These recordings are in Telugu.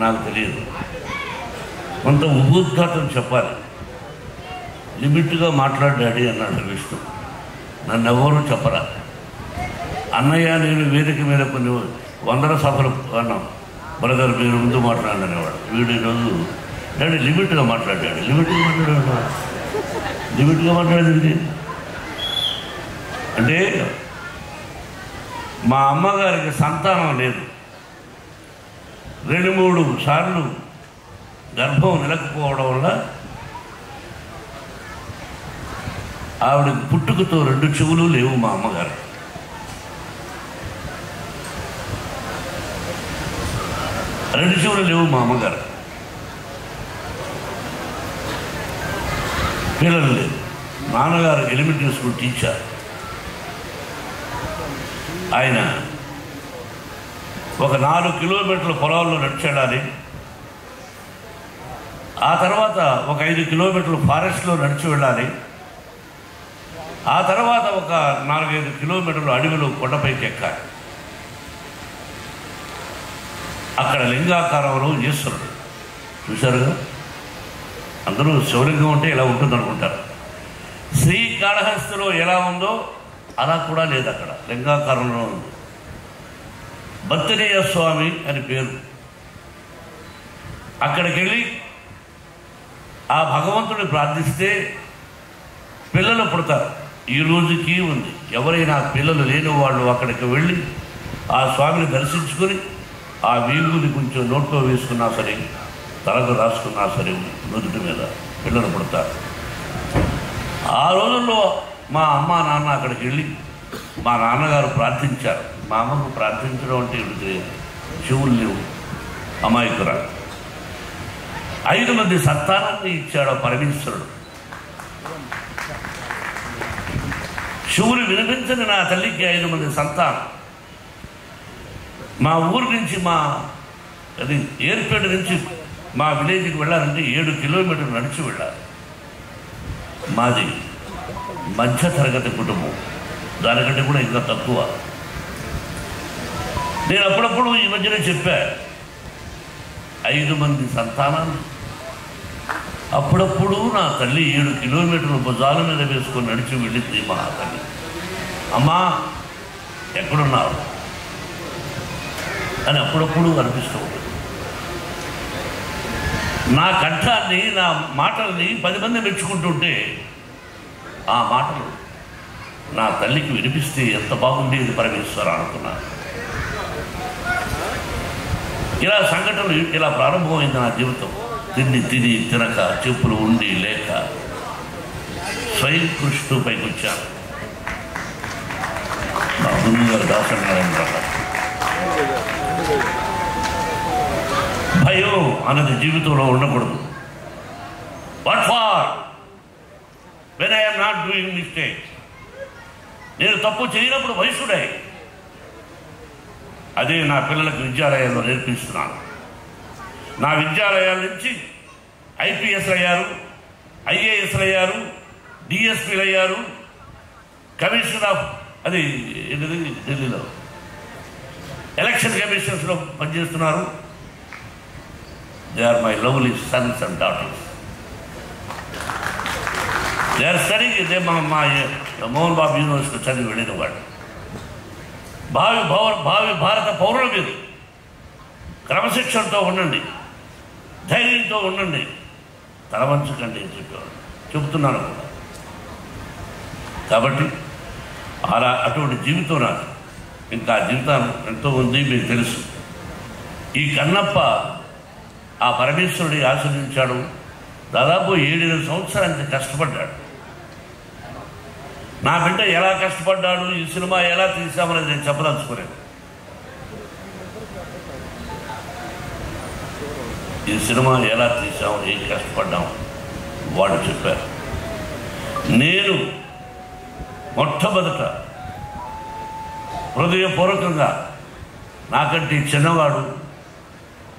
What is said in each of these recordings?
నాకు తెలియదు. కొంత ఉపోద్ఘాతం చెప్పాలి. లిమిట్గా మాట్లాడాడి అన్నాడు విష్ణు. నన్ను ఎవరు చెప్పరా. అన్నయ్య నేను వేదిక మీద కొన్ని వందల సభలు అన్నాం. బ్రదర్ మీరు ముందు మాట్లాడనేవాడు. వీడు ఈరోజు డాడీ లిమిట్గా మాట్లాడాడు. లిమిట్గా మాట్లాడేది అంటే మా అమ్మగారికి సంతానం లేదు. 2-3 సార్లు గర్భం నిలకపోవడం వల్ల ఆవిడకి పుట్టుకతో 2 చెవులు లేవు. మా అమ్మగారు 2 చెవులు లేవు. మా అమ్మగారు పిల్లలు లేవు. నాన్నగారు ఎలిమెంటరీ స్కూల్ టీచర్. ఆయన ఒక 4 కిలోమీటర్ల పొలాల్లో నడిచెళ్ళాలి. ఆ తర్వాత ఒక 5 కిలోమీటర్లు ఫారెస్ట్లో నడిచి వెళ్ళాలి. ఆ తర్వాత ఒక 4-5 కిలోమీటర్లు అడవిలో కొండపైకి ఎక్కాలి. అక్కడ లింగాకారంలో ఈశ్వరుడు చూశారుగా. అందరూ శివలింగం ఉంటే ఇలా ఉంటుందనుకుంటారు. శ్రీకాళహస్తిలో ఎలా ఉందో అలా కూడా లేదు. అక్కడ లింగాకారంలో ఉంది. బత్తనేయ స్వామి అని పేరు. అక్కడికి వెళ్ళి ఆ భగవంతుడిని ప్రార్థిస్తే పిల్లలు పుడతారు. ఈ రోజుకి ఉంది. ఎవరైనా పిల్లలు లేని వాళ్ళు అక్కడికి వెళ్ళి ఆ స్వామిని దర్శించుకొని ఆ వీగుని కొంచెం నోట్లో వేసుకున్నా సరే, తలకు రాసుకున్నా సరే, నుదుటి మీద పిల్లలు పుడతారు. ఆ రోజుల్లో మా అమ్మ నాన్న అక్కడికి వెళ్ళి మా నాన్నగారు ప్రార్థించారు. మా అమ్మకు ప్రార్థించడం అంటే ఇవిడికి చెవులు లేవు, అమాయకురా. 5 మంది సంతానాన్ని ఇచ్చాడు పరమేశ్వరుడు. శివుడు వినిపించని నా తల్లికి 5 మంది సంతానం. మా ఊరు నుంచి అది ఏర్పేట నుంచి మా విలేజ్కి వెళ్ళాలంటే 7 కిలోమీటర్లు నడిచి వెళ్ళాలి. మాది మధ్య తరగతి కుటుంబం, దానికంటే కూడా ఇంకా తక్కువ. నేను అప్పుడప్పుడు ఈ మధ్యనే చెప్పా, 5 మంది సంతానాన్ని అప్పుడప్పుడు నా తల్లి 7 కిలోమీటర్లు భుజాల మీద వేసుకొని నడిచి వెళ్ళింది. మా తల్లి, అమ్మా ఎక్కడున్నావు అని అప్పుడప్పుడు అనిపిస్తూ ఉంటుంది. నా కంఠాన్ని, నా మాటల్ని 10 మంది మెచ్చుకుంటుంటే ఆ మాటలు నా తల్లికి వినిపిస్తే ఎంత బాగుండేది పరమేశ్వర అనుకున్నాను. ఇలా సంఘటనలు ఇలా ప్రారంభమైంది నా జీవితం. తిని తినక, చెప్పులు ఉండి లేక స్వయం కృషితో పైకి వచ్చాను. మా గురువు గారు దాసనారాయణ గారు, భయం అన్నది జీవితంలో ఉండకూడదు. What for when I'm not doing mistakes. నేను తప్పు చేయనప్పుడు వయసుడే. అదే నా పిల్లలకు విద్యాలయాల్లో నేర్పిస్తున్నాను. నా విద్యాలయాల నుంచి ఐపీఎస్లు అయ్యారు, ఐఏఎస్లు అయ్యారు, డిఎస్పీలు అయ్యారు, కమిషనర్ ఆఫ్ అది ఢిల్లీలో ఎలక్షన్ కమిషన్స్లో పనిచేస్తున్నారు. They are my lovely sons and daughters. They are studying. ఇదే మా మోహన్ బాబు యూనివర్సిటీ చదివి వెళ్ళిన వాడు. భావి భారత పౌరుల మీద క్రమశిక్షణతో ఉండండి, ధైర్యంతో ఉండండి, తలవంచకండి అని చెప్పేవాడు. చెబుతున్నాను కూడా. కాబట్టి అలా అటువంటి జీవితం నాకు ఇంకా జీవితాన్ని ఎంతో ఉంది. మీకు తెలుసు, ఈ కన్నప్ప ఆ పరమేశ్వరుడి ఆశ్రయించాడు. దాదాపు 7 సంవత్సరానికి కష్టపడ్డాడు. నా బిడ్డ ఎలా కష్టపడ్డాడు, ఈ సినిమా ఎలా తీసామనేది నేను చెప్పదలుచుకోలేదు. ఈ సినిమా ఎలా తీసాము, ఏం కష్టపడ్డాము వాళ్ళు చెప్పారు. నేను మొట్టమొదట హృదయపూర్వకంగా నాకంటే చిన్నవాడు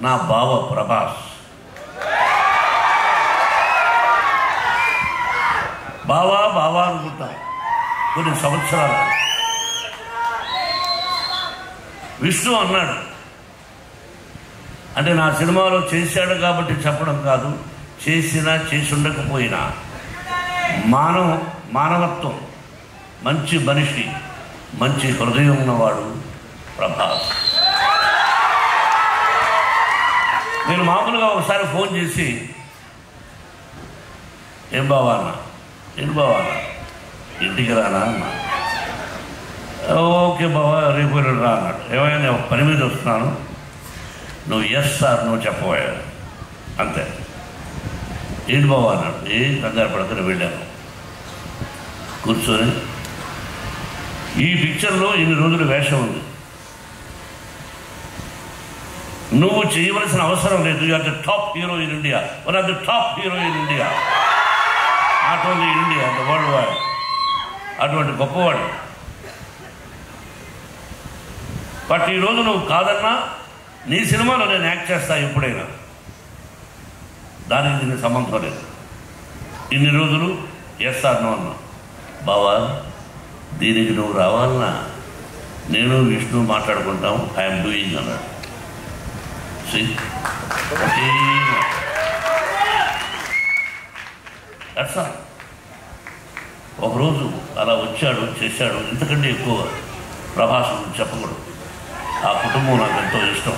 నా బావ ప్రభాస్. బావా అనుకుంటాం కొన్ని సంవత్సరాలు. విష్ణు అన్నాడు, అంటే నా సినిమాలో చేశాడు కాబట్టి చెప్పడం కాదు, చేసినా చేసి ఉండకపోయినా మానవత్వం, మంచి మనిషి, మంచి హృదయం ఉన్నవాడు ప్రభాస్. నేను మామూలుగా ఒకసారి ఫోన్ చేసి ఏం బావా అన్న, ఇంటికి రానా అన్నా. ఓకే బావా రేపు రా అన్నాడు. ఏమైనా నేను పని మీద వస్తున్నాను, నువ్వు ఎస్ సార్ నువ్వు చెప్పబోయా అంతే. ఏంటి బావా అన్నాడు. ఏం కంగారు పడకని వెళ్ళాను. కూర్చొని ఈ పిక్చర్లో ఇన్ని రోజులు వేషం ఉంది, నువ్వు చేయవలసిన అవసరం లేదు. You are the top hero in India, one of the top hero in India, not only India, the world wide. అటువంటి గొప్పవాడు. బట్ ఈరోజు నువ్వు కాదన్నా నీ సినిమాలో నేను యాక్ట్ చేస్తా ఎప్పుడైనా, దానికి దీనికి సంబంధం లేదు. ఇన్ని రోజులు ఎస్ ఆర్ నో అన్నా. బావా దీనికి నువ్వు రావాలన్నా నేను విష్ణు మాట్లాడుకుంటాం, ఐఎమ్ డూయింగ్ అన్నాడు. అట్లా ఒకరోజు అలా వచ్చాడు, చేశాడు. ఇంతకంటే ఎక్కువ ప్రభాస్ చెప్పకూడదు. ఆ కుటుంబం నాకు ఎంతో ఇష్టం.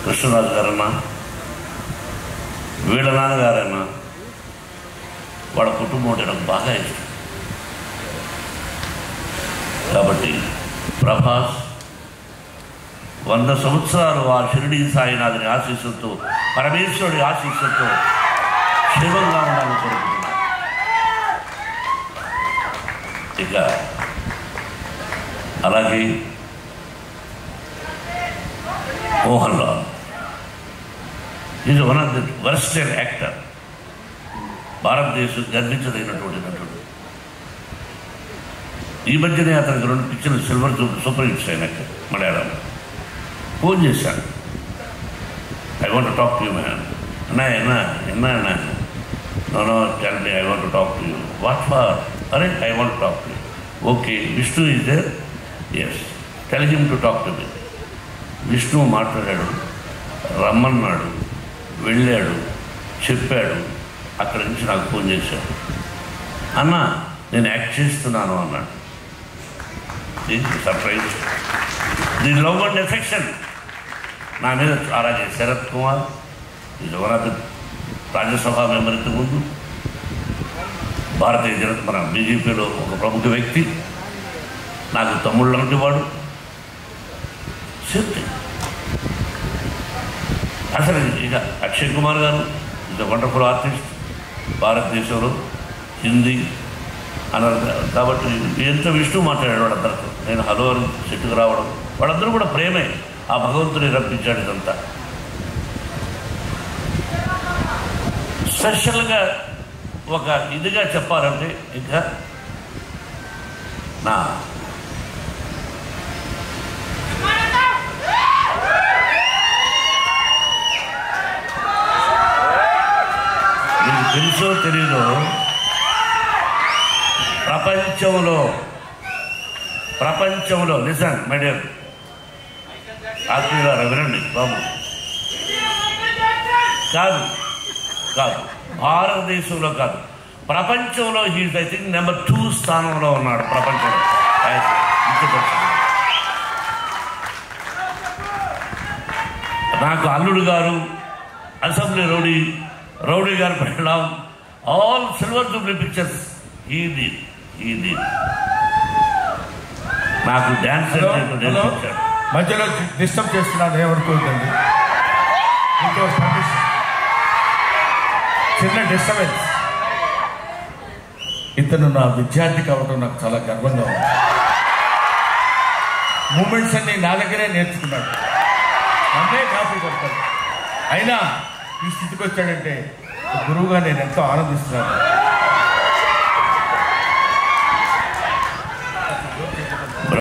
కృష్ణరాజు గారన్నా, వీళ్ళ నాన్నగారన్నా, వాళ్ళ కుటుంబం అంటే నాకు బాగా ఇష్టం. కాబట్టి ప్రభాస్ 100 సంవత్సరాలు ఆ షిరిడీ సాయినాథుని ఆశీస్సులతో, పరమేశ్వరుడి ఆశీస్సులతో క్షేమంగా ఉండాలని కోరుకుంటున్నాను. ఇక అలాగే Mohan Lal is one of the versatile actor. భారతదేశం గర్వించదగినటువంటి నటుడు. ఈ మధ్యనే అతనికి 2 పిక్చర్లు సిల్వర్ సూపర్ హిట్స్ అయినాక మలయాళం. ఫోన్ చేశాను, I want to talk to you man. అన్నా no tell me, I want to talk to you. What for? అరే I want to talk to you. Okay, Vishnu is there? Yes, tell him to talk to me. Vishnu మాట్లాడాడు, రమ్మన్నాడు, వెళ్ళాడు, చెప్పాడు. అక్కడి నుంచి నాకు ఫోన్ చేశాడు, అన్న నేను యాక్ట్ చేస్తున్నాను అన్నాడు. Surprise. The love and affection నా మీద. అలాగే Sarath Kumar is one of the Rajya Sabha member. ఇంతకుముందు భారతీయ జనతా మన బీజేపీలో ఒక ప్రముఖ వ్యక్తి, నాకు తమ్ముళ్ళు లాంటి వాడు. శక్తి అసలు. ఇక అక్షయ్ కుమార్ గారు ఈజ్ ఎ వండర్ఫుల్ ఆర్టిస్ట్. భారతదేశంలో హిందీ అన్నారు కాబట్టి ఎంత విష్ణు మాట్లాడాడు వాళ్ళందరితో. నేను హలో అని సెట్టుకు రావడం, వాళ్ళందరూ కూడా ప్రేమే. ఆ భగవంతుని రప్పించాడు. ఇదంతా స్పెషల్గా ఒక ఇదిగా చెప్పాలంటే ఇంకా నా మీకు తెలుసో తెలీదో, ప్రపంచంలో లిసన్ మై డియర్ ఆత్మీయులారా వినండి బాబు, కాదు భారతదేశంలో కాదు, ప్రపంచంలో హీజ్ ఐ థింక్ నెంబర్ 2 స్థానంలో ఉన్నాడు ప్రపంచంలో. నాకు అల్లుడు గారు, అసెంబ్లీ రౌడీ గారు పెట్టడం, ఆల్ సిల్వర్ జూబ్లీ పిక్చర్స్ ఇది నాకు డ్యాన్స్ నేర్పించాడు. మధ్యలో డిస్టర్బ్ చేస్తున్నాను, ఏమనుకోండి. చిన్న డిస్టర్బెన్స్. ఇతను నా విద్యార్థి కావడం నాకు చాలా గర్వంగా ఉంది. మూమెంట్స్ అన్ని నా దగ్గరే నేర్చుకున్నాడు, నన్నే కాపీ కొడతాడు. అయినా ఈ స్థితికి వచ్చాడంటే గురువుగా నేను ఎంతో ఆనందిస్తున్నాను.